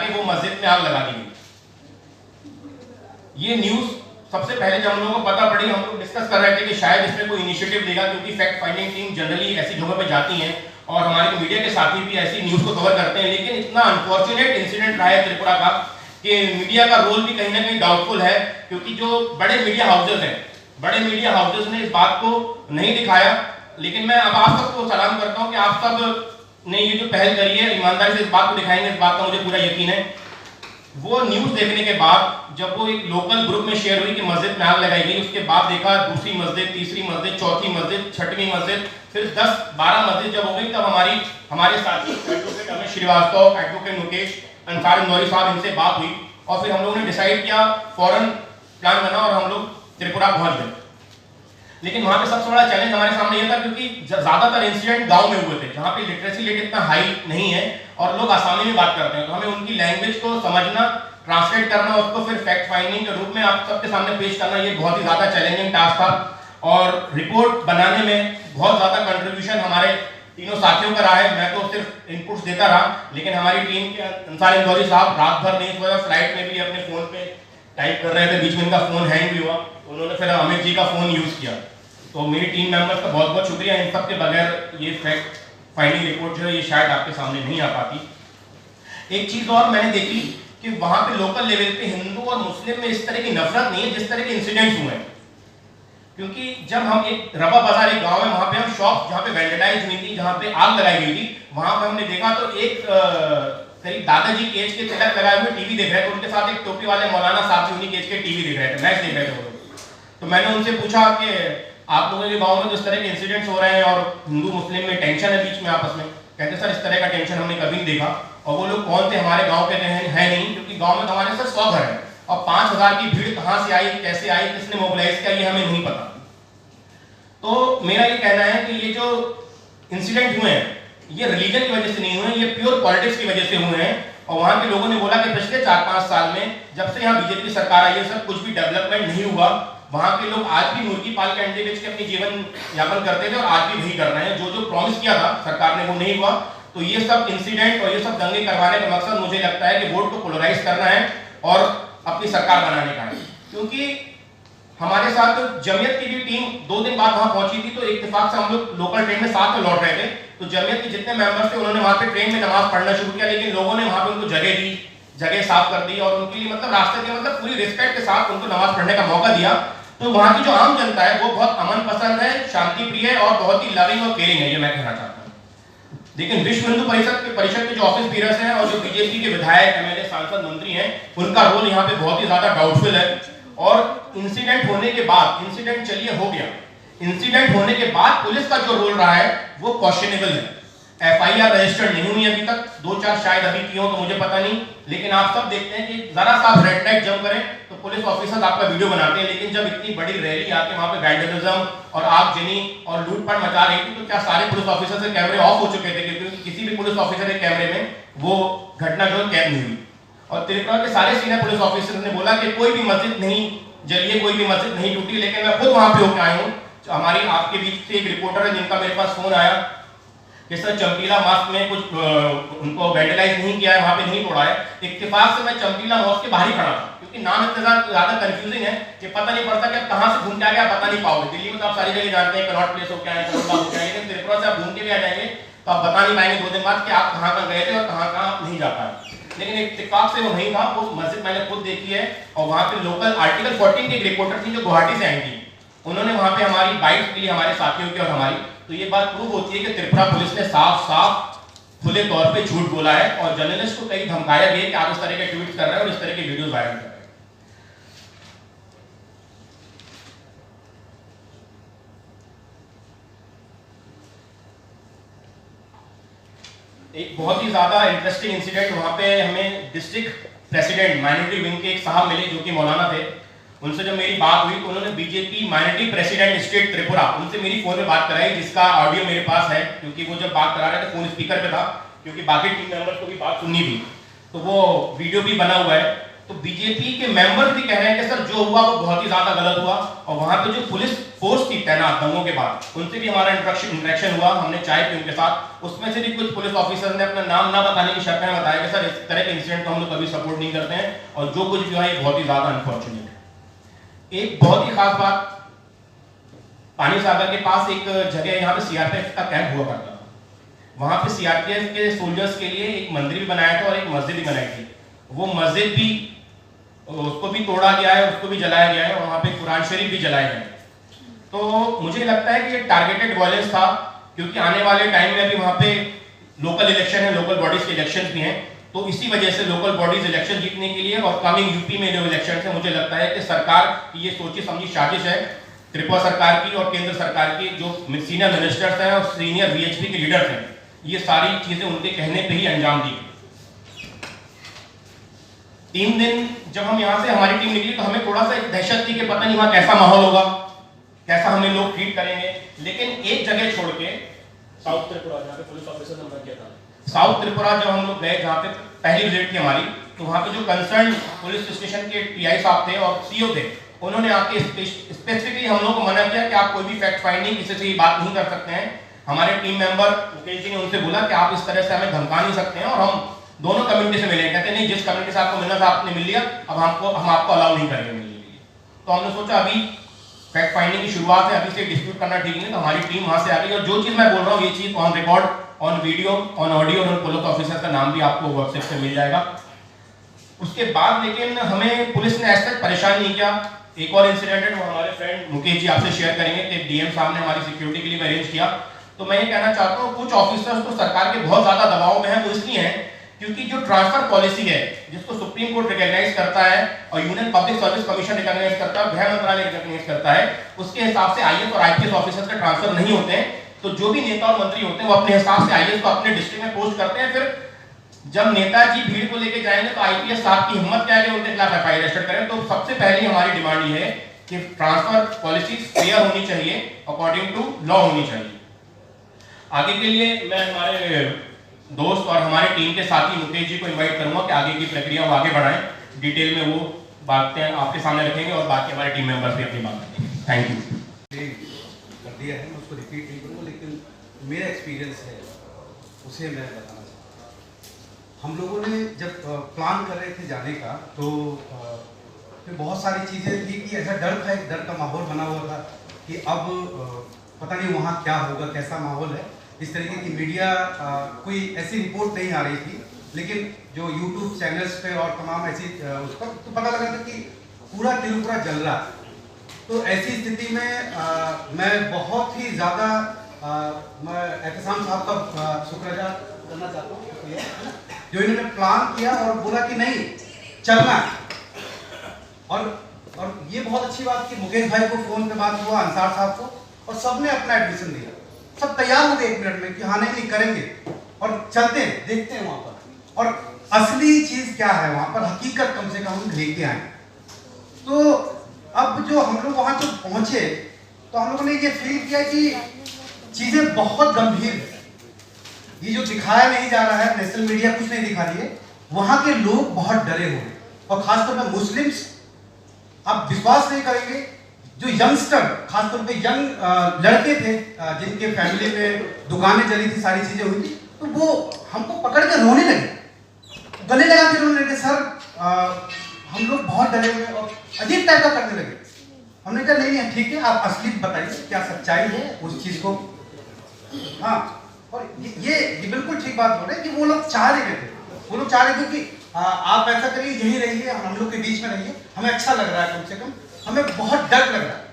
जाके वो मस्जिद में आग लगा दी गई। ये न्यूज सबसे पहले जब हम लोगों को पता पड़ी, हम लोग डिस्कस कर रहे थे कि शायद इसमें कोई इनिशिएटिव लेगा, क्योंकि फैक्ट फाइंडिंग टीम जनरली ऐसी जगहों पे जाती हैं और हमारे मीडिया के साथी भी ऐसी न्यूज को कवर करते हैं। लेकिन इतना अनफॉर्चुनेट इंसिडेंट रहा है त्रिपुरा का कि मीडिया का रोल भी कहीं ना कहीं डाउटफुल है, क्योंकि जो बड़े मीडिया हाउसेज हैं, बड़े मीडिया हाउसेज ने इस बात को नहीं दिखाया। लेकिन मैं अब आप सबको सलाम करता हूं कि आप सब ने ये जो पहल करी है, ईमानदारी से इस बात को दिखाएंगे, इस बात का मुझे पूरा यकीन है। वो न्यूज देखने के बाद जब वो एक लोकल ग्रुप में शेयर हुई कि मस्जिद में आग लगाई गई, उसके बाद देखा दूसरी मस्जिद, तीसरी मस्जिद, चौथी मस्जिद, छठवीं मस्जिद, फिर 10-12 मस्जिद जब हो गई, तब हमारे साथी एडवोकेट अमित श्रीवास्तव, एडवोकेट मुकेश अंसार इंदौरी साहब, इनसे बात हुई और फिर हम लोगों ने डिसाइड किया, फौरन प्लान बना और हम लोग त्रिपुरा पहुंच गए। लेकिन वहां पे सबसे बड़ा चैलेंज हमारे सामने ये था, क्योंकि ज्यादातर इंसिडेंट गांव में हुए थे जहां पे लिटरेसी रेट इतना हाई नहीं है और लोग आसानी में बात करते हैं, तो हमें उनकी लैंग्वेज को समझना, ट्रांसलेट करना, उसको फिर फैक्ट फाइंडिंग के रूप में आप सबके सामने पेश करना, ये बहुत ही ज्यादा चैलेंजिंग टास्क था। और रिपोर्ट बनाने में बहुत ज्यादा कंट्रीब्यूशन हमारे तीनों साथियों का रहा है। मैं तो सिर्फ इनपुट्स देता रहा, लेकिन हमारी टीम के अंसार इंदौरी साहब रात भर नहीं सोया, फ्लाइट में भी अपने फोन पे टाइप कर रहे थे, बीच में इनका फोन हैंग भी हुआ, उन्होंने फिर अमित जी का फोन यूज किया। तो मेरी टीम मेंबर्स का बहुत बहुत शुक्रिया, इन सब के बगैर ये फैक्ट फाइंडिंग रिपोर्ट जो है ये शायद आपके सामने नहीं आ पाती। एक चीज और मैंने देखी कि वहां पे लोकल लेवल पे हिंदू और मुस्लिम में इस तरह की नफरत नहीं है जिस तरह के इंसिडेंट्स हुए हैं। क्योंकि जब हम एक रवा बाजार एक गांव है, वहां पे हम शॉप जहां पे वैंडलाइज हुई थी, जहां पे आग लगाई गई थी, वहां पे हमने देखा तो एक करीब दादाजी के एज के तिलक लगाए हुए टीवी देख रहे थे, उनके साथ एक टोपी वाले मौलाना साहब भी उन्हीं के एज के टीवी देख रहे थे, मैच देख रहे थे वो लोग। तो मैंने उनसे पूछा कि आप लोगों के गांव में जिस तरह के इंसिडेंट्स हो रहे हैं और हिंदू मुस्लिम में टेंशन है बीच में आपस में, कहते सर इस तरह का टेंशन हमने कभी नहीं देखा। और वो लोग कौन थे, हमारे गांव के है नहीं, क्योंकि गांव में तो हमारे सर 100 घर है और 5000 की भीड़ कहां से आई, कैसे आई, किसने मोबिलाइज किया, ये हमें नहीं पता। तो मेरा ये कहना है कि ये जो इंसिडेंट हुए हैं ये रिलीजन की वजह से नहीं हुए, ये प्योर पॉलिटिक्स की वजह से हुए हैं। और वहां के लोगों ने बोला कि पिछले 4-5 साल में जब से यहाँ बीजेपी सरकार आई है सर कुछ भी डेवलपमेंट नहीं हुआ। वहां के लोग आज भी मुर्गी पाल के अंडे बेच के अपनी जीवन यापन करते थे और आज भी वही कर रहे हैं। जो जो प्रॉमिस किया था सरकार ने वो नहीं हुआ। तो ये सब इंसिडेंट और ये सब दंगे करवाने का मकसद मुझे लगता है कि वोट को पोलराइज करना है और अपनी सरकार बनाने का है। क्योंकि हमारे साथ जमीयत की भी टीम 2 दिन बाद वहां पहुंची थी, तो इत्तेफाक से हम लोग लोकल ट्रेन में साथ में लौट रहे थे। तो जमीयत के जितने मेंबर्स थे उन्होंने वहां पे ट्रेन में नमाज पढ़ना शुरू किया, लेकिन लोगों ने वहां पे उनको जगह दी, जगह साफ कर दी और उनके लिए मतलब रास्ते के मतलब पूरी रिस्पेक्ट के साथ उनको नमाज पढ़ने का मौका दिया। तो वहां की जो आम जनता है वो बहुत अमन पसंद है, शांति प्रिय है और बहुत ही लविंग और केयरिंग है, ये मैं कहना चाहता हूं। लेकिन विश्व हिंदू परिषद के जो ऑफिस बीयर्स हैं और जो बीजेपी के विधायक, एमएलए, सांसद, मंत्री हैं, उनका रोल यहाँ पे बहुत ही ज्यादा डाउटफुल है। और इंसिडेंट होने के बाद, इंसिडेंट चलिए हो गया, इंसिडेंट होने के बाद पुलिस का जो रोल रहा है वो क्वेश्चनेबल है। एफआईआर रजिस्टर्ड नहीं हुई अभी तक, 2-4 शायद अभी की हो तो मुझे पता नहीं, लेकिन आप सब देखते हैं कि जरा सा रेड लाइट जंप करें तो पुलिस ऑफिसर्स आपका वीडियो बनाते हैं। लेकिन जब इतनी बड़ी रैली आके वहां पे वैंडलिज्म और आगजनी और लूटपाट मचा रही थी, तो क्या सारे पुलिस ऑफिसर के कैमरे ऑफ हो चुके थे? क्योंकि किसी भी पुलिस ऑफिसर के कैमरे में वो घटना जो कैद नहीं हुई। और त्रिपुरा के सारे सीनियर पुलिस ऑफिसर ने बोला कि कोई भी मस्जिद नहीं जलिए, कोई भी मस्जिद नहीं टूटी। लेकिन मैं खुद वहां पे होकर आया हूँ। हमारी आपके बीच से एक रिपोर्टर है जिनका मेरे पास फोन आया कि सर चमकीला मॉस्क में कुछ उनको वैंडलाइज नहीं किया है, वहां पे नहीं तोड़ा है। इत्तेफाक से मैं चमकीला मॉस्क के बाहर ही खड़ा था, क्योंकि नाम इतना ज्यादा कंफ्यूजिंग है कि पता नहीं पड़ता कि आप कहां से घूम के आ गए, बता नहीं पाओगे। दिल्ली में तो आप सारी जगह जानते हैं, कनॉट प्लेस हो क्या है, करोड़ा हो क्या है, लेकिन त्रिपुरा से आप घूम के भी आ जाएंगे तो आप बता नहीं पाएंगे 2 दिन बाद कि आप कहां गए थे और कहां नहीं जा पाए। लेकिन इत्तेफाक से वो नहीं था, वो मस्जिद मैंने खुद देखी है। और वहां पे लोकल आर्टिकल 14 की एक रिपोर्टर थी जो गुवाहाटी से आई थी, उन्होंने वहां पे हमारी बाइट ली, हमारे साथियों की और हमारी। तो ये बात प्रूव होती है कि त्रिपुरा पुलिस ने साफ खुले तौर पे झूठ बोला है और जर्नलिस्ट को कहीं धमकाया भी है कि आप इस तरह के ट्वीट कर रहे हैं और इस तरह के वीडियोस वायरल कर रहे हैं। एक बहुत ही ज्यादा इंटरेस्टिंग इंसिडेंट वहां पे हमें डिस्ट्रिक्ट प्रेसिडेंट माइनॉरिटी विंग के एक साहब मिले जो कि मौलाना थे। उनसे जब मेरी बात हुई तो उन्होंने BJP minority president state Tripura, उनसे मेरी फोन पे बात कराई, जिसका ऑडियो मेरे पास है, क्योंकि वो जब बात करा रहे थे फोन स्पीकर पे था, क्योंकि बाकी टीम मेंबर्स को भी बात सुननी थी, तो वो वीडियो भी बना हुआ है। तो बीजेपी के मेंबर भी कह रहे हैं कि सर जो हुआ वो बहुत ही ज्यादा गलत हुआ, और वहां पे जो पुलिस फोर्स थी तैनात दंगों के बाद, उनसे भी हमारा इंटरेक्शन हुआ, हमने चाय पी उनके साथ। उसमें से भी कुछ पुलिस ऑफिसर ने अपना नाम ना बताने की शर्त में बताया कि सर इस तरह के इंसिडेंट को हम लोग कभी सपोर्ट नहीं करते हैं, और जो कुछ भी हुआ ये बहुत ही ज्यादा अनफॉर्चुनेट है। एक बहुत ही खास बात, पानी सागर के पास एक जगह यहाँ पे सीआरपीएफ का कैंप हुआ करता था, वहां पे सीआरपीएफ के सोल्जर्स के लिए एक मंदिर भी बनाया था और एक मस्जिद भी बनाई थी। वो मस्जिद भी, उसको भी तोड़ा गया है, उसको भी जलाया गया है, और वहां पे कुरान शरीफ भी जलाए गए। तो मुझे लगता है कि ये टारगेटेड वायलेंस था, क्योंकि आने वाले टाइम में अभी वहां पे लोकल इलेक्शन है, लोकल बॉडीज के इलेक्शन भी हैं, तो इसी वजह से लोकल बॉडीज इलेक्शन जीतने के लिए और कमिंग यूपी में जो इलेक्शन है, मुझे लगता है कि सरकार की ये सोची समझी साजिश है, त्रिपुरा सरकार की और केंद्र सरकार की, जो सीनियर मिनिस्टर्स हैं और सीनियर वीएचपी के लीडर्स हैं, ये सारी चीजें उनके कहने पे ही अंजाम दी। 3 दिन जब हम यहाँ से हमारी टीम निकली तो हमें थोड़ा सा एक दहशत थी कि पता नहीं वहां कैसा माहौल होगा, कैसा हमें लोग ट्रीट करेंगे। लेकिन एक जगह छोड़ के, साउथ त्रिपुरा, जहाँ पे पुलिस ऑफिसर ने मर गया था, साउथ त्रिपुरा जब हम लोग गए, जहाँ पे पहली विजिट थी हमारी, तो वहाँ पे जो कंसर्न पुलिस स्टेशन के टीआई साहब थे और सीओ थे, उन्होंने आके स्पेसिफिकली हम लोग को मना किया कि आप कोई भी फैक्ट फाइंडिंग किसी से बात नहीं कर सकते हैं। हमारे टीम मेंबर मुकेश जी ने उनसे बोला कि आप इस तरह से हमें धमका नहीं सकते हैं, और हम दोनों कम्युनिटी से मिले। कहते नहीं, जिस कम्युनिटी से आपको मिलना था आपने मिल लिया, अब हम आपको अलाउ नहीं करेंगे मिलने के लिए। तो हमने सोचा अभी फैक्ट फाइंडिंग की शुरुआत है, अभी से डिस्प्यूट करना ठीक नहीं, तो हमारी टीम वहां से आ गई, और जो चीज मैं बोल रहा हूँ ये चीज on record, on video, on audio, और पुलिस ऑफिसर का नाम भी आपको व्हाट्सएप से मिल जाएगा। उसके बाद लेकिन हमें पुलिस ने ऐसा परेशान नहीं किया। एक और इंसिडेंट है, वो हमारे फ्रेंड मुकेश जी आपसे शेयर करेंगे कि डीएम साहब ने हमारी सिक्योरिटी के लिए अरेंज किया। तो मैं ये कहना चाहता हूँ, कुछ ऑफिसर्स तो सरकार के बहुत ज्यादा दबाव में है, वो इसलिए है क्योंकि जो ट्रांसफर पॉलिसी है, जिसको सुप्रीम कोर्ट रिकॉग्नाइज करता है और Union Public Service Commission recognise करता है, गृह मंत्रालय रिकॉग्नाइज करता है, उसके हिसाब से आईएएस और आईपीएस ऑफिसर्स का ट्रांसफर नहीं होते हैं। तो जो भी नेता और मंत्री होते हैं वो अपने हिसाब से आईएएस को अपने डिस्ट्रिक्ट में पोस्ट करते हैं। फिर जब नेताजी भीड़ को लेके जाएंगे तो आईपीएस साहब की हिम्मत क्या है कि उनके खिलाफ एफआईआर रजिस्टर करें। तो सबसे पहले हमारी डिमांड ये है कि ट्रांसफर पॉलिसी फेयर होनी चाहिए, अकॉर्डिंग टू लॉ होनी चाहिए। आगे के लिए मैं हमारे दोस्त और हमारे टीम के साथी मुकेश जी को इनवाइट करूंगा कि आगे की प्रक्रिया वो आगे बढ़ाएं, डिटेल में वो बातें आपके सामने रखेंगे और बाकी हमारे टीम मेंबर्स भी अपनी बात रखेंगे। Thank you. कर दिया है, मैं उसको रिपीट नहीं करूँगा, लेकिन मेरा एक्सपीरियंस है उसे मैं बताना चाहता हूँ। हम लोगों ने जब प्लान कर रहे थे जाने का, तो फिर बहुत सारी चीज़ें थी कि ऐसा डर था, एक डर का माहौल बना हुआ था कि अब पता नहीं वहाँ क्या होगा, कैसा माहौल है। इस तरीके की मीडिया कोई ऐसी रिपोर्ट नहीं आ रही थी, लेकिन जो यूट्यूब चैनल्स पे और तमाम ऐसी उस पर तो पता लगा था कि पूरा त्रिपुरा जल रहा। तो ऐसी स्थिति में मैं बहुत ही ज़्यादा मैं एहतसाम साहब का शुक्रगुजार करना चाहता हूँ, जो इन्होंने प्लान किया और बोला कि नहीं चलना। और ये बहुत अच्छी बात कि मुकेश भाई को फ़ोन पे बात हुआ, अंसार साहब को, और सबने अपना एडमिशन दिया, सब तैयार हो गए 1 मिनट में कि हाँ नहीं करेंगे और चलते हैं, देखते हैं वहाँ पर और असली चीज़ क्या है वहाँ पर, हकीकत कम से कम हम लेके आए। तो अब जो हम लोग वहाँ जब पहुँचे तो हम लोगों ने ये फील किया कि चीज़ें बहुत गंभीर है। ये जो दिखाया नहीं जा रहा है, नेशनल मीडिया कुछ नहीं दिखा रही है, वहाँ के लोग बहुत डरे हुए हैं, और खासतौर पर मुस्लिम्स। आप विश्वास नहीं करेंगे, जो यंगस्टर, खासतौर पे यंग लड़के थे जिनके फैमिली में दुकानें चली थी, सारी चीजें हुई थी, तो वो हमको पकड़ के रोने लगे, गले लगा के रोने लगे, सर हम लोग बहुत डरे हुए, और अजीब टाइप का करने लगे। हमने कहा नहीं नहीं ठीक है, आप असली बताइए क्या सच्चाई है उस चीज को। हाँ, और ये बिल्कुल ठीक बात बोल रहे हैं कि वो लोग चाह रहे थे, वो लोग चाह रहे थे कि आप ऐसा करिए, यही रहिए, हम लोग के बीच में रहिए, हमें अच्छा लग रहा है, कम से कम हमें बहुत डर लग रहा है।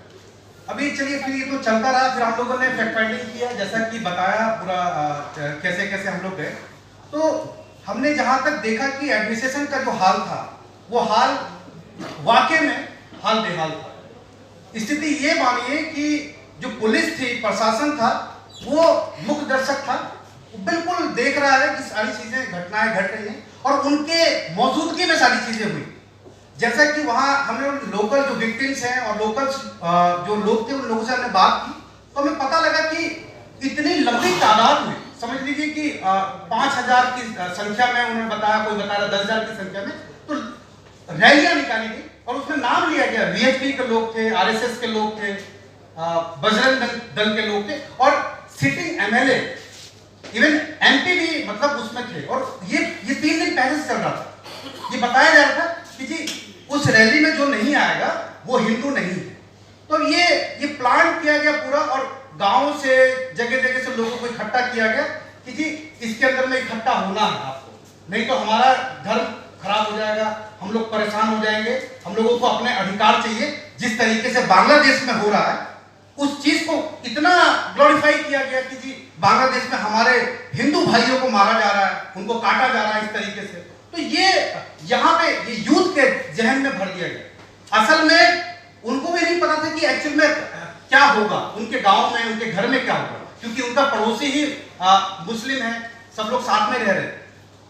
अभी चलिए फिर ये तो चलता रहा, फिर हम लोगों ने फैक्ट फाइंडिंग किया, जैसा कि बताया पूरा कैसे कैसे हम लोग गए। तो हमने जहाँ तक देखा कि एडमिनिस्ट्रेशन का जो हाल था, वो हाल वाकई में हाल बेहाल था। स्थिति ये मानिए कि जो पुलिस थी, प्रशासन था, वो मुख्य दर्शक था, वो बिल्कुल देख रहा है कि सारी चीजें घटनाएं घट रही हैं और उनके मौजूदगी में सारी चीजें हुई। जैसा कि वहाँ हमने लोकल जो विक्टिम्स हैं और लोकल जो लोग थे उन लोगों से हमने बात की, तो हमें पता लगा कि इतनी लंबी तादाद में, समझ लीजिए कि 5000 की संख्या में उन्होंने बताया, कोई बता रहा 10,000 की संख्या में, तो रैलियां निकाली गई और उसमें नाम लिया गया, वीएचपी के लोग थे, आरएसएस के लोग थे, बजरंग दल के लोग थे और सिटिंग एमएलए, इवन एमपी भी मतलब उसमें थे। और ये 3 दिन पहले से चल रहा था, ये बताया जा रहा था कि जी उस रैली में जो नहीं आएगा वो हिंदू नहीं है। तो ये प्लान किया गया पूरा और गांव से जगह जगह से लोगों को इकट्ठा किया गया कि जी इसके अंदर में इकट्ठा होना है आपको, नहीं तो हमारा धर्म खराब हो जाएगा, हम लोग परेशान हो जाएंगे, हम लोगों को अपने अधिकार चाहिए। जिस तरीके से बांग्लादेश में हो रहा है उस चीज को इतना ग्लोरीफाई किया गया कि जी बांग्लादेश में हमारे हिंदू भाइयों को मारा जा रहा है, उनको काटा जा रहा है इस तरीके से। तो ये यहाँ पे ये यूथ के जहन में भर दिया गया। असल में उनको भी नहीं पता था कि एक्चुअल में क्या होगा उनके गांव में, उनके घर में क्या होगा, क्योंकि उनका पड़ोसी ही मुस्लिम है, सब लोग साथ में रह रहे।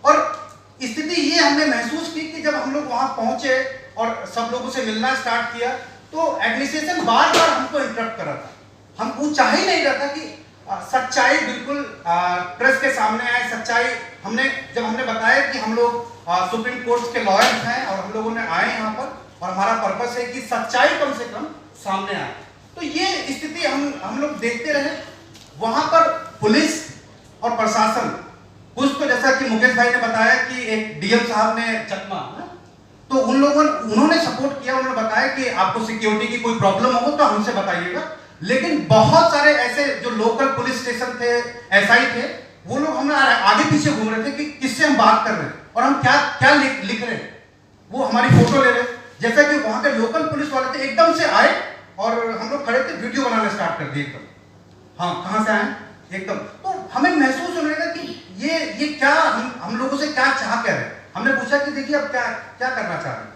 और स्थिति ये हमने महसूस की कि जब हम लोग वहां पहुंचे और सब लोगों से मिलना स्टार्ट किया तो एडमिनिस्ट्रेशन बार बार हमको इंटरप्ट कर रहा था। हमको चाह ही नहीं रहा था कि सच्चाई बिल्कुल प्रेस के सामने आए। सच्चाई जब हमने बताया कि हम लोग सुप्रीम कोर्ट के लॉयर्स हैं और हम लोगों ने आए यहाँ पर और हमारा पर्पस है कि सच्चाई कम से कम सामने आए, तो ये स्थिति हम लोग देखते रहे। वहां पर पुलिस और प्रशासन कुछ तो जैसा कि मुकेश भाई ने बताया कि एक डीएम साहब ने चकमा, तो उन्होंने सपोर्ट किया, उन्होंने बताया कि आपको सिक्योरिटी की कोई प्रॉब्लम हो तो हमसे बताइएगा। लेकिन बहुत सारे ऐसे जो लोकल पुलिस स्टेशन थे, एसआई थे, वो लोग हमें आगे पीछे घूम रहे थे कि किससे हम बात कर रहे हैं और हम क्या लिख रहे हैं, वो हमारी फोटो ले रहे। जैसा कि वहां के लोकल पुलिस वाले थे, एकदम से आए और हम लोग खड़े थे, वीडियो बनाना स्टार्ट कर दिए एकदम। हाँ, कहाँ से आए एकदम। तो हमें महसूस होने लगा कि ये क्या हम लोगों से क्या चाह कह रहे हैं। हमने पूछा कि देखिए आप क्या करना चाह रहे हैं,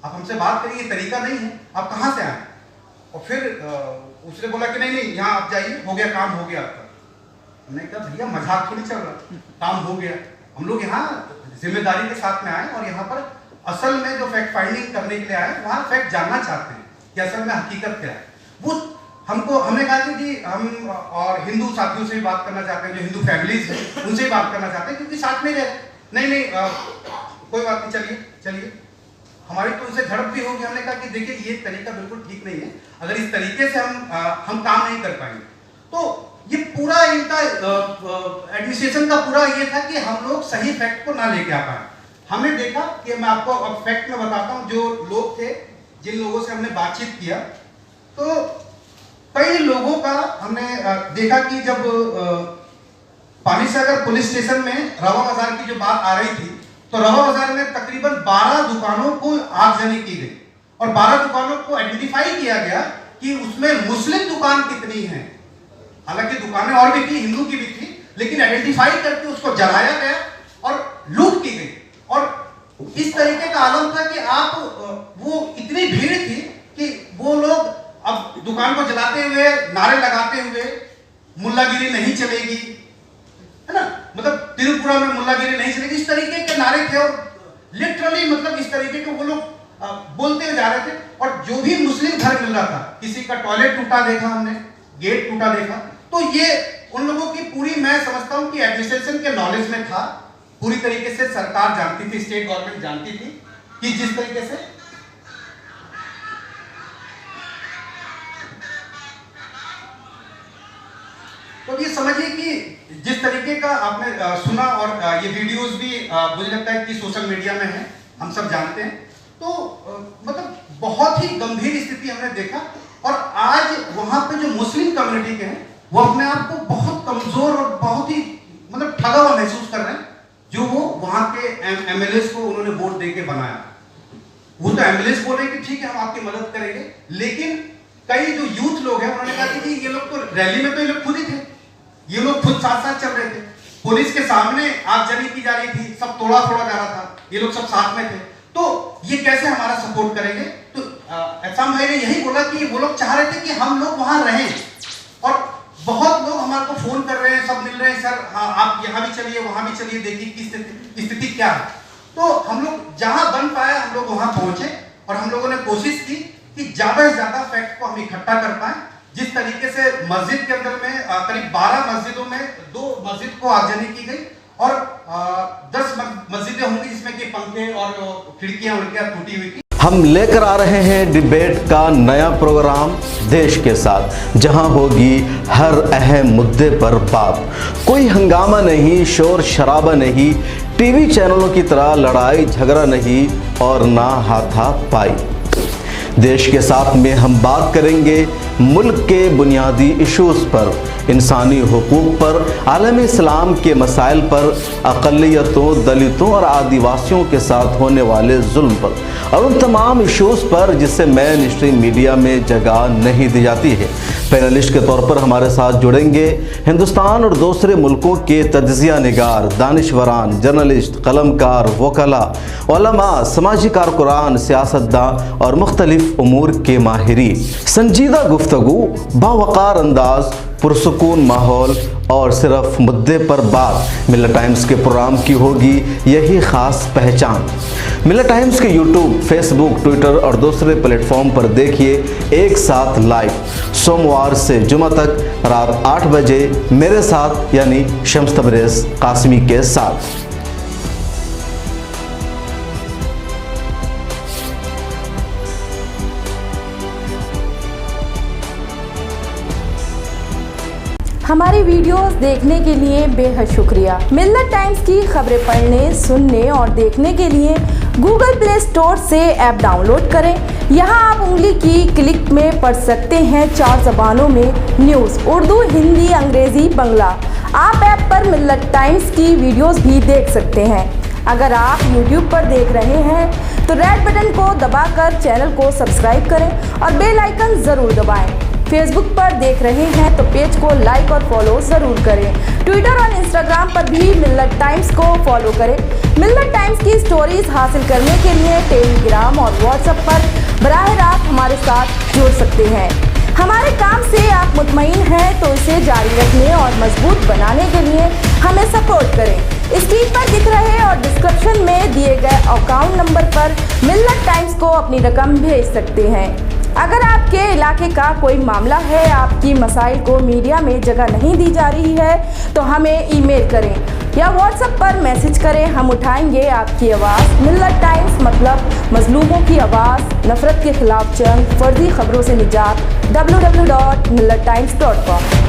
आप हमसे बात करिए, ये तरीका नहीं है, आप कहाँ से आए। और फिर उसने बोला कि नहीं यहाँ आप जाइए, हो गया काम, हो गया आपका। हमने कहा भैया मजाक थोड़ी चल रहा, काम हो गया। हम लोग यहाँ जिम्मेदारी के साथ में आए और यहाँ पर असल में जो फैक्ट फाइंडिंग करने के लिए आए, वहाँ फैक्ट जानना चाहते हैं कि असल में हकीकत क्या है। वो हमने कहा कि जी हम और हिंदू साथियों से भी बात करना चाहते हैं, जो हिंदू फैमिलीज हैं उनसे भी बात करना चाहते हैं, क्योंकि साथ में रहते। नहीं कोई बात नहीं, चलिए। हमारी तो उनसे झड़प भी होगी। हमने कहा कि देखिए ये तरीका बिल्कुल ठीक नहीं है, अगर इस तरीके से हम काम नहीं कर पाएंगे। तो ये पूरा इनका एडमिनिस्ट्रेशन का पूरा ये था कि हम लोग सही फैक्ट को ना लेके आ पाए। हमने देखा कि मैं आपको अब फैक्ट में बताता हूँ, जो लोग थे, जिन लोगों से हमने बातचीत किया, तो कई लोगों का हमने देखा कि जब पानीसागर पुलिस स्टेशन में रवा बाजार की जो बात आ रही थी, तो रवा बाजार में तकरीबन 12 दुकानों को आगजनी की गई और 12 दुकानों को आइडेंटिफाई किया गया कि उसमें मुस्लिम दुकान कितनी है। हालांकि दुकानें और भी थी, हिंदू की भी थी, लेकिन आइडेंटिफाई करके उसको जलाया गया और लूट की गई। और इस तरीके का आलम था कि वो इतनी भीड़ थी कि वो लोग अब दुकान को जलाते हुए, नारे लगाते हुए, मुल्लागिरी नहीं चलेगी, है ना, मतलब त्रिपुरा में मुल्लागिरी नहीं चलेगी, इस तरीके के नारे थे। और लिटरली मतलब इस तरीके के वो लोग बोलते हुए जा रहे थे। और जो भी मुस्लिम घर मिल रहा था, किसी का टॉयलेट टूटा देखा हमने, गेट टूटा देखा, तो ये उन लोगों की पूरी, मैं समझता हूं कि एडमिनिस्ट्रेशन के नॉलेज में था। पूरी तरीके से सरकार जानती थी, स्टेट गवर्नमेंट जानती थी कि जिस तरीके से तो ये समझिए कि जिस तरीके का आपने सुना, और ये वीडियोस भी मुझे लगता है कि सोशल मीडिया में है, हम सब जानते हैं। तो मतलब बहुत ही गंभीर स्थिति हमने देखा। और आज वहां पे जो मुस्लिम कम्युनिटी के हैं, वो अपने आप को बहुत कमजोर और बहुत ही मतलब ठगा हुआ महसूस कर रहे हैं, जो वो वहां के एमएलए को उन्होंने वोट देके बनाया। वो तो एमएलए बोल रहे हैं कि ठीक है हम आपकी मदद करेंगे, लेकिन कई जो यूथ लोग हैं उन्होंने कहा कि ये लोग तो रैली में तो ये लोग खुद ही थे, ये लोग खुद साथ साथ चल रहे थे, पुलिस के सामने आगजनी की जा रही थी, सब तोड़ा फोड़ा जा रहा था, ये लोग सब साथ में थे, तो ये कैसे हमारा सपोर्ट करेंगे। तो एहसान भाई ने यही बोला कि वो लोग चाह रहे थे कि हम लोग वहां रहें। और बहुत लोग हमारे को फोन कर रहे हैं, सब मिल रहे हैं, सर हाँ आप यहाँ भी चलिए, वहां भी चलिए, देखिए कि स्थिति क्या है। तो हम लोग जहां बन पाए हम लोग वहां पहुंचे और हम लोगों ने कोशिश की कि ज्यादा से ज्यादा फैक्ट को हम इकट्ठा कर पाए। जिस तरीके से मस्जिद के अंदर में करीब 12 मस्जिदों में 2 मस्जिद को आगजनी की गई और 10 मस्जिदें होंगी जिसमें कि पंखे थे और खिड़कियां उड़कियां टूटी हुई थी। हम लेकर आ रहे हैं डिबेट का नया प्रोग्राम देश के साथ, जहां होगी हर अहम मुद्दे पर बात। कोई हंगामा नहीं, शोर शराबा नहीं, टीवी चैनलों की तरह लड़ाई झगड़ा नहीं और ना हाथापाई। देश के साथ में हम बात करेंगे मुल्क के बुनियादी इश्यूज़ पर, इंसानी हुकूक पर, आलम इस्लाम के मसाइल पर, अक़लियतों, दलितों और आदिवासियों के साथ होने वाले जुल्म पर और उन तमाम इश्यूज़ पर जिससे मेन स्ट्रीम मीडिया में जगह नहीं दी जाती है। पैनलिस्ट के तौर पर हमारे साथ जुड़ेंगे हिंदुस्तान और दूसरे मुल्कों के तज्ज़िया निगार, दानिशवरान, जर्नलिस्ट, कलमकार, वकला, उलमा, समाजी कारकुरान, सियासतदान और मुख्तलिफ उमूर के माहिरीन। संजीदा गुफ्तगू, बावकार अंदाज, पुरसुकून माहौल और सिर्फ मुद्दे पर बात। मिल्लत टाइम्स के प्रोग्राम की होगी यही ख़ास पहचान। मिल्लत टाइम्स के यूट्यूब, फेसबुक, ट्विटर और दूसरे प्लेटफॉर्म पर देखिए एक साथ लाइव, सोमवार से जुमा तक रात 8 बजे मेरे साथ यानी शम्स तबरेज़ कासिमी के साथ। हमारी वीडियोस देखने के लिए बेहद शुक्रिया। मिल्लत टाइम्स की खबरें पढ़ने, सुनने और देखने के लिए गूगल प्ले स्टोर से ऐप डाउनलोड करें। यहां आप उंगली की क्लिक में पढ़ सकते हैं 4 ज़बानों में न्यूज़, उर्दू, हिंदी, अंग्रेज़ी, बंगला। आप ऐप पर मिल्लत टाइम्स की वीडियोस भी देख सकते हैं। अगर आप YouTube पर देख रहे हैं तो रेड बटन को दबाकर चैनल को सब्सक्राइब करें और बेल आइकन ज़रूर दबाएं। फेसबुक पर देख रहे हैं तो पेज को लाइक और फॉलो ज़रूर करें। ट्विटर और इंस्टाग्राम पर भी मिल्लत टाइम्स को फॉलो करें। मिल्लत टाइम्स की स्टोरीज हासिल करने के लिए टेलीग्राम और व्हाट्सएप पर बराह रास्त हमारे साथ जुड़ सकते हैं। हमारे काम से आप मुतमईन हैं तो इसे जारी रखने और मजबूत बनाने के लिए हमें सपोर्ट करें। स्क्रीन पर दिख रहे और डिस्क्रिप्शन में दिए गए अकाउंट नंबर पर मिल्लत टाइम्स को अपनी रकम भेज सकते हैं। अगर आपके इलाके का कोई मामला है, आपकी मसाइल को मीडिया में जगह नहीं दी जा रही है तो हमें ईमेल करें या व्हाट्सएप पर मैसेज करें, हम उठाएंगे आपकी आवाज़। मिल्लत टाइम्स मतलब मजलूमों की आवाज़, नफरत के खिलाफ जंग, फर्जी खबरों से निजात। www.millattimes.com